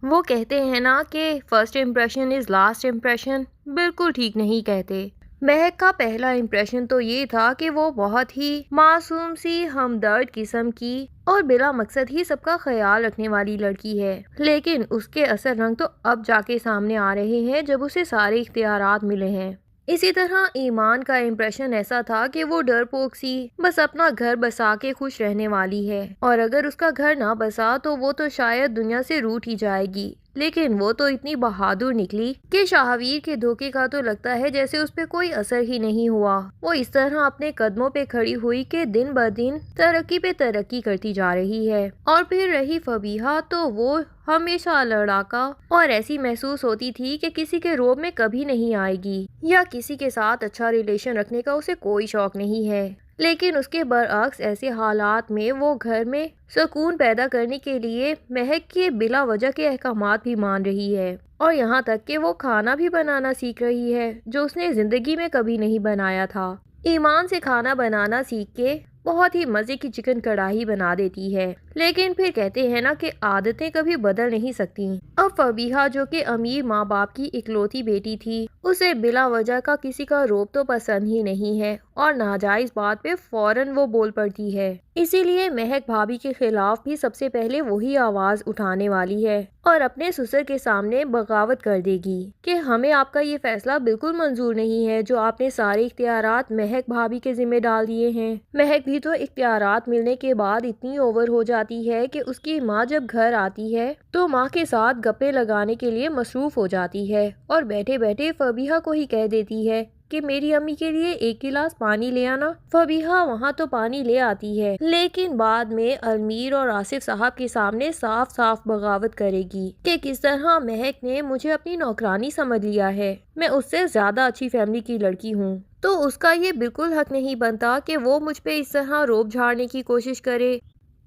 وہ کہتے ہیں نا کہ first impression is last impression, بالکل ٹھیک نہیں کہتے۔ مہک کا پہلا امپریشن تو یہ تھا کہ وہ بہت ہی معصوم سی ہمدرد قسم کی اور بلا مقصد ہی سب کا خیال رکھنے والی لڑکی ہے، لیکن اس کے اصل رنگ تو اب جا کے سامنے آ رہے ہیں جب اسے سارے اختیارات ملے ہیں۔ اسی طرح ایمان کا امپریشن ایسا تھا کہ وہ ڈرپوک سی بس اپنا گھر بسا کے خوش رہنے والی ہے، اور اگر اس کا گھر نہ بسا تو وہ تو شاید دنیا سے روٹھ ہی جائے گی، لیکن وہ تو اتنی بہادر نکلی کہ شاہویر کے دھوکے کا تو لگتا ہے جیسے اس پہ کوئی اثر ہی نہیں ہوا۔ وہ اس طرح اپنے قدموں پہ کھڑی ہوئی کہ دن بدن ترقی پہ ترقی کرتی جا رہی ہے۔ اور پھر رہی فبیہا تو وہ ہمیشہ لڑاکا اور ایسی محسوس ہوتی تھی کہ کسی کے روب میں کبھی نہیں آئے گی، یا کسی کے ساتھ اچھا ریلیشن رکھنے کا اسے کوئی شوق نہیں ہے۔ لیکن اس کے برعکس ایسے حالات میں وہ گھر میں سکون پیدا کرنے کے لیے مہک کے بلا وجہ کے احکامات بھی مان رہی ہے، اور یہاں تک کہ وہ کھانا بھی بنانا سیکھ رہی ہے جو اس نے زندگی میں کبھی نہیں بنایا تھا۔ ایمان سے کھانا بنانا سیکھ کے بہت ہی مزے کی چکن کڑھائی بنا دیتی ہے، لیکن پھر کہتے ہیں نا کہ عادتیں کبھی بدل نہیں سکتی۔ اب فبیہا جو کہ امیر ماں باپ کی اکلوتی بیٹی تھی، اسے بلا وجہ کا کسی کا روب تو پسند ہی نہیں ہے، اور ناجائز بات پہ فوراً وہ بول پڑتی ہے۔ اسی لیے مہک بھابھی کے خلاف بھی سب سے پہلے وہی آواز اٹھانے والی ہے اور اپنے سسر کے سامنے بغاوت کر دے گی کہ ہمیں آپ کا یہ فیصلہ بالکل منظور نہیں ہے جو آپ نے سارے اختیارات مہک بھابھی کے ذمہ ڈال دیے ہیں۔ مہک بھی تو اختیارات ملنے کے بعد اتنی اوور ہو جاتی ہے کہ اس کی ماں جب گھر آتی ہے تو ماں کے ساتھ گپے لگانے کے لیے مصروف ہو جاتی ہے، اور بیٹھے بیٹھے فبیہا کو ہی کہہ دیتی ہے کہ میری امی کے لیے ایک گلاس پانی لے آنا۔ فبیہا وہاں تو پانی لے آتی ہے، لیکن بعد میں المیر اور آصف صاحب کے سامنے صاف صاف بغاوت کرے گی کہ کس طرح مہک نے مجھے اپنی نوکرانی سمجھ لیا ہے، میں اس سے زیادہ اچھی فیملی کی لڑکی ہوں، تو اس کا یہ بالکل حق نہیں بنتا کہ وہ مجھ پہ اس طرح روب جھاڑنے کی کوشش کرے۔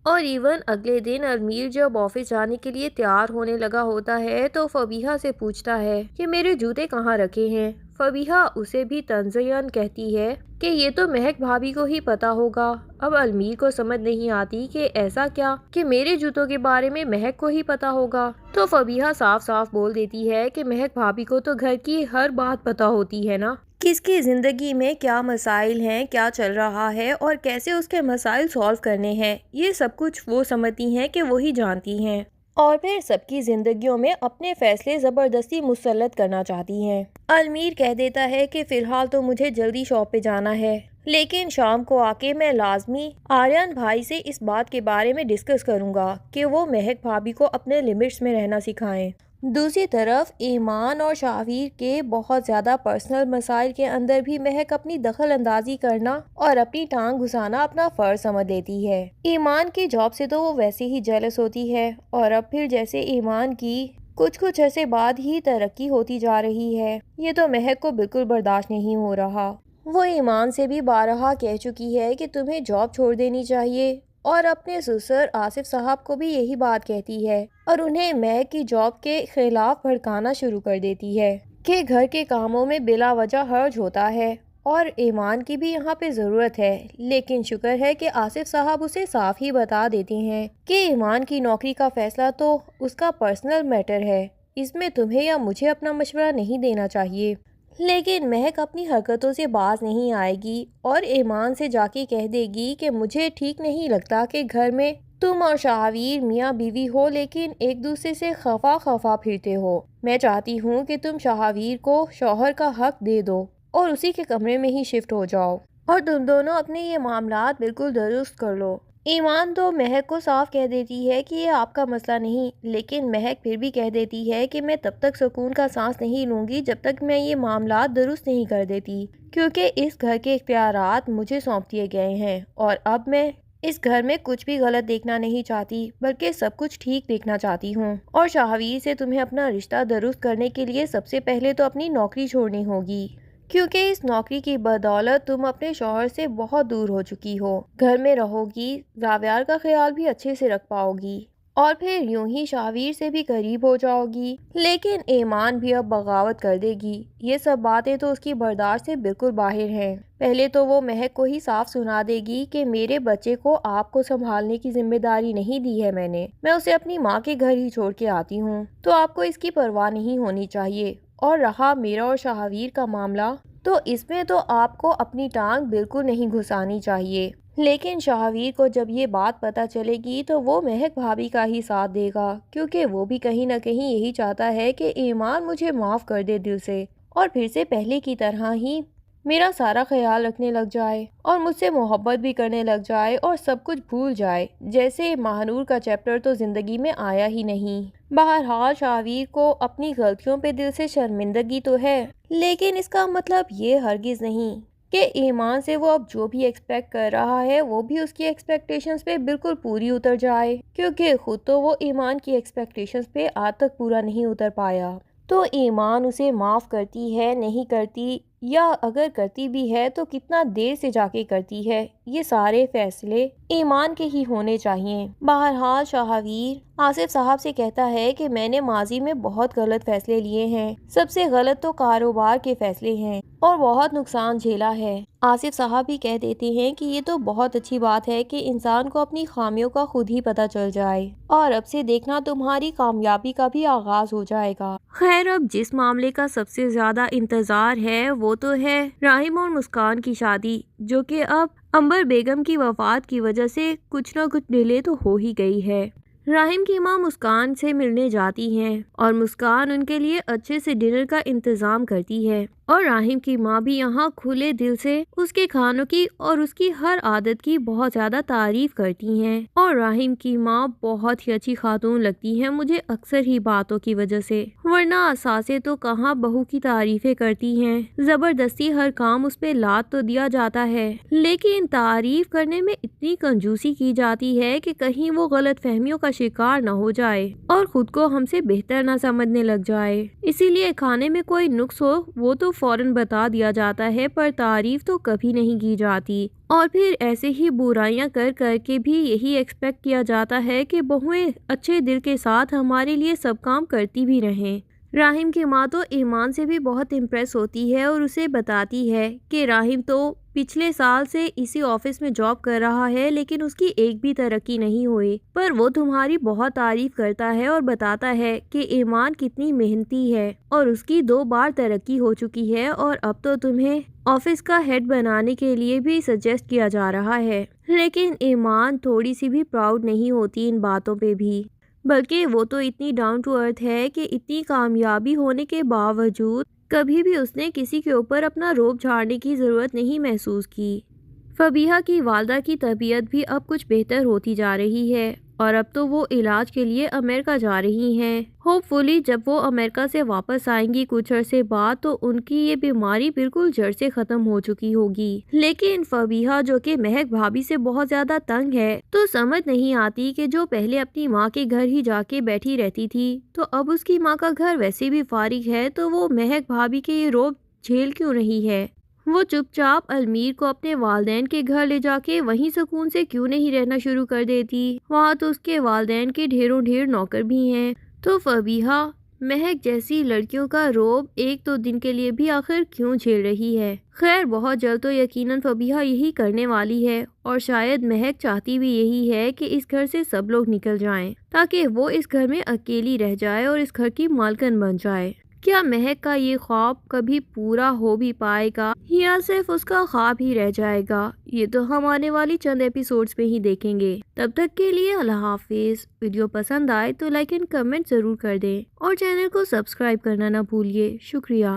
اور ایون اگلے دن المیر جب آفس جانے کے لیے تیار ہونے لگا ہوتا ہے تو فبیہا سے پوچھتا ہے کہ میرے جوتے کہاں رکھے ہیں۔ فبیہا اسے بھی تنزیاً کہتی ہے کہ یہ تو مہک بھابھی کو ہی پتا ہوگا۔ اب المیر کو سمجھ نہیں آتی کہ ایسا کیا کہ میرے جوتوں کے بارے میں مہک کو ہی پتا ہوگا، تو فبیہا صاف صاف بول دیتی ہے کہ مہک بھابھی کو تو گھر کی ہر بات پتا ہوتی ہے نا، کس کی زندگی میں کیا مسائل ہیں، کیا چل رہا ہے اور کیسے اس کے مسائل سالو کرنے ہیں، یہ سب کچھ وہ سمجھتی ہیں کہ وہی جانتی ہیں، اور پھر سب کی زندگیوں میں اپنے فیصلے زبردستی مسلط کرنا چاہتی ہیں۔ المیر کہہ دیتا ہے کہ فی الحال تو مجھے جلدی شاپ پہ جانا ہے، لیکن شام کو آ کے میں لازمی آریان بھائی سے اس بات کے بارے میں ڈسکس کروں گا کہ وہ مہک بھابھی کو اپنے لمٹس میں رہنا سکھائیں۔ دوسری طرف ایمان اور شاہویر کے بہت زیادہ پرسنل مسائل کے اندر بھی مہک اپنی دخل اندازی کرنا اور اپنی ٹانگ گھسانا اپنا فرض سمجھ لیتی ہے۔ ایمان کی جاب سے تو وہ ویسے ہی جیلس ہوتی ہے، اور اب پھر جیسے ایمان کی کچھ عرصے بعد ہی ترقی ہوتی جا رہی ہے، یہ تو مہک کو بالکل برداشت نہیں ہو رہا۔ وہ ایمان سے بھی بارہا کہہ چکی ہے کہ تمہیں جاب چھوڑ دینی چاہیے، اور اپنے سسر آصف صاحب کو بھی یہی بات کہتی ہے، اور انہیں مہک کی جاب کے خلاف بھڑکانا شروع کر دیتی ہے کہ گھر کے کاموں میں بلا وجہ حرج ہوتا ہے اور ایمان کی بھی یہاں پہ ضرورت ہے۔ لیکن شکر ہے کہ آصف صاحب اسے صاف ہی بتا دیتے ہیں کہ ایمان کی نوکری کا فیصلہ تو اس کا پرسنل میٹر ہے، اس میں تمہیں یا مجھے اپنا مشورہ نہیں دینا چاہیے۔ لیکن مہک اپنی حرکتوں سے باز نہیں آئے گی اور ایمان سے جا کے کہہ دے گی کہ مجھے ٹھیک نہیں لگتا کہ گھر میں تم اور شاہویر میاں بیوی ہو لیکن ایک دوسرے سے خفا خفا پھرتے ہو۔ میں چاہتی ہوں کہ تم شاہویر کو شوہر کا حق دے دو اور اسی کے کمرے میں ہی شفٹ ہو جاؤ، اور تم دونوں اپنے یہ معاملات بالکل درست کر لو۔ ایمان تو مہک کو صاف کہہ دیتی ہے کہ یہ آپ کا مسئلہ نہیں، لیکن مہک پھر بھی کہہ دیتی ہے کہ میں تب تک سکون کا سانس نہیں لوں گی جب تک میں یہ معاملات درست نہیں کر دیتی، کیونکہ اس گھر کے اختیارات مجھے سونپ دیے گئے ہیں، اور اب میں اس گھر میں کچھ بھی غلط دیکھنا نہیں چاہتی بلکہ سب کچھ ٹھیک دیکھنا چاہتی ہوں، اور شاہویر سے تمہیں اپنا رشتہ درست کرنے کے لیے سب سے پہلے تو اپنی نوکری چھوڑنی ہوگی، کیونکہ اس نوکری کی بدولت تم اپنے شوہر سے بہت دور ہو چکی ہو، گھر میں رہو گی، زاویار کا خیال بھی اچھے سے رکھ پاؤ گی، اور پھر یوں ہی شاویر سے بھی قریب ہو جاؤ گی، لیکن ایمان بھی اب بغاوت کر دے گی۔ یہ سب باتیں تو اس کی برداشت سے بالکل باہر ہیں۔ پہلے تو وہ مہک کو ہی صاف سنا دے گی کہ میرے بچے کو آپ کو سنبھالنے کی ذمہ داری نہیں دی ہے میں اسے اپنی ماں کے گھر ہی چھوڑ کے آتی ہوں، تو آپ کو اس کی پرواہ نہیں ہونی چاہیے۔ اور رہا میرا اور شاہویر کا معاملہ، تو اس میں تو آپ کو اپنی ٹانگ بالکل نہیں گھسانی چاہیے۔ لیکن شاہویر کو جب یہ بات پتہ چلے گی تو وہ مہک بھابھی کا ہی ساتھ دے گا، کیونکہ وہ بھی کہیں نہ کہیں یہی چاہتا ہے کہ ایمان مجھے معاف کر دے دل سے، اور پھر سے پہلے کی طرح ہی میرا سارا خیال رکھنے لگ جائے اور مجھ سے محبت بھی کرنے لگ جائے اور سب کچھ بھول جائے، جیسے ماہنور کا چیپٹر تو زندگی میں آیا ہی نہیں۔ بہرحال شاہویر کو اپنی غلطیوں پہ دل سے شرمندگی تو ہے، لیکن اس کا مطلب یہ ہرگز نہیں کہ ایمان سے وہ اب جو بھی ایکسپیکٹ کر رہا ہے وہ بھی اس کی ایکسپیکٹیشنز پہ بالکل پوری اتر جائے، کیونکہ خود تو وہ ایمان کی ایکسپیکٹیشنز پہ آج تک پورا نہیں اتر پایا۔ تو ایمان اسے معاف کرتی ہے نہیں کرتی، یا اگر کرتی بھی ہے تو کتنا دیر سے جا کے کرتی ہے، یہ سارے فیصلے ایمان کے ہی ہونے چاہیے۔ بہرحال شاہویر آصف صاحب سے کہتا ہے کہ میں نے ماضی میں بہت غلط فیصلے لیے ہیں، سب سے غلط تو کاروبار کے فیصلے ہیں، اور بہت نقصان جھیلا ہے۔ آصف صاحب بھی کہہ دیتے ہیں کہ یہ تو بہت اچھی بات ہے کہ انسان کو اپنی خامیوں کا خود ہی پتہ چل جائے، اور اب سے دیکھنا تمہاری کامیابی کا بھی آغاز ہو جائے گا۔ خیر، اب جس معاملے کا سب سے زیادہ انتظار ہے وہ تو ہے راحم اور مسکان کی شادی، جو کہ اب عنبر بیگم کی وفات کی وجہ سے کچھ نہ کچھ ڈیلے تو ہو ہی گئی ہے۔ راحم کی ماں مسکان سے ملنے جاتی ہیں اور مسکان ان کے لیے اچھے سے ڈنر کا انتظام کرتی ہے، اور راحم کی ماں بھی یہاں کھلے دل سے اس کے کھانوں کی اور اس کی ہر عادت کی بہت زیادہ تعریف کرتی ہیں، اور راحم کی ماں بہت ہی اچھی خاتون لگتی ہے مجھے اکثر ہی باتوں کی وجہ سے، ورنہ ساسیں تو کہاں بہو کی تعریفیں کرتی ہیں، زبردستی ہر کام اس پہ لاد تو دیا جاتا ہے، لیکن تعریف کرنے میں اتنی کنجوسی کی جاتی ہے کہ کہیں وہ غلط فہمیوں کا شکار نہ ہو جائے اور خود کو ہم سے بہتر نہ سمجھنے لگ جائے۔ اسی لیے کھانے میں کوئی نقص ہو وہ تو فوراً بتا دیا جاتا ہے، پر تعریف تو کبھی نہیں کی جاتی، اور پھر ایسے ہی برائیاں کر کر کے بھی یہی ایکسپیکٹ کیا جاتا ہے کہ بہویں اچھے دل کے ساتھ ہمارے لیے سب کام کرتی بھی رہیں۔ راحم کی ماں تو ایمان سے بھی بہت امپریس ہوتی ہے اور اسے بتاتی ہے کہ راحم تو پچھلے سال سے اسی آفس میں جاب کر رہا ہے، لیکن اس کی ایک بھی ترقی نہیں ہوئی، پر وہ تمہاری بہت تعریف کرتا ہے اور بتاتا ہے کہ ایمان کتنی محنتی ہے اور اس کی 2 بار ترقی ہو چکی ہے، اور اب تو تمہیں آفس کا ہیڈ بنانے کے لیے بھی سجیسٹ کیا جا رہا ہے۔ لیکن ایمان تھوڑی سی بھی پراؤڈ نہیں ہوتی ان باتوں پہ بھی، بلکہ وہ تو اتنی ڈاؤن ٹو ارتھ ہے کہ اتنی کامیابی ہونے کے باوجود کبھی بھی اس نے کسی کے اوپر اپنا روب جھاڑنے کی ضرورت نہیں محسوس کی۔ فبیہہ کی والدہ کی طبیعت بھی اب کچھ بہتر ہوتی جا رہی ہے، اور اب تو وہ علاج کے لیے امریکہ جا رہی ہیں۔ ہوپ فلی جب وہ امریکہ سے واپس آئیں گی کچھ عرصے بعد تو ان کی یہ بیماری بالکل جڑ سے ختم ہو چکی ہوگی۔ لیکن فبیہہ جو کہ مہک بھابھی سے بہت زیادہ تنگ ہے، تو سمجھ نہیں آتی کہ جو پہلے اپنی ماں کے گھر ہی جا کے بیٹھی رہتی تھی، تو اب اس کی ماں کا گھر ویسے بھی فارغ ہے، تو وہ مہک بھابھی کے یہ روب جھیل کیوں رہی ہے؟ وہ چپ چاپ المیر کو اپنے والدین کے گھر لے جا کے وہیں سکون سے کیوں نہیں رہنا شروع کر دیتی؟ وہاں تو اس کے والدین کے ڈھیروں ڈھیر نوکر بھی ہیں۔ تو فبیہہ مہک جیسی لڑکیوں کا روب ایک دو دن کے لیے بھی آخر کیوں جھیل رہی ہے؟ خیر، بہت جلد تو یقیناً فبیہہ یہی کرنے والی ہے، اور شاید مہک چاہتی بھی یہی ہے کہ اس گھر سے سب لوگ نکل جائیں تاکہ وہ اس گھر میں اکیلی رہ جائے اور اس گھر کی مالکن بن جائے۔ کیا مہک کا یہ خواب کبھی پورا ہو بھی پائے گا یا صرف اس کا خواب ہی رہ جائے گا؟ یہ تو ہم آنے والی چند ایپیسوڈز میں ہی دیکھیں گے۔ تب تک کے لیے اللہ حافظ۔ ویڈیو پسند آئے تو لائک اینڈ کمنٹ ضرور کر دیں، اور چینل کو سبسکرائب کرنا نہ بھولیے۔ شکریہ۔